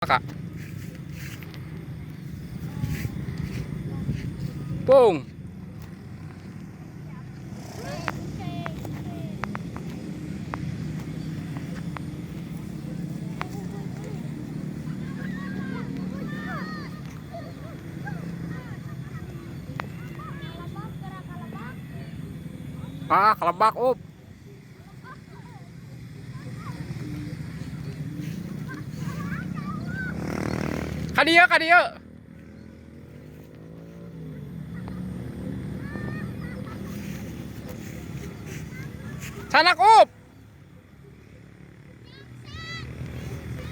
Kak. Pung. Ah, kelebak, up. Kadia, kadia. Sanak, up.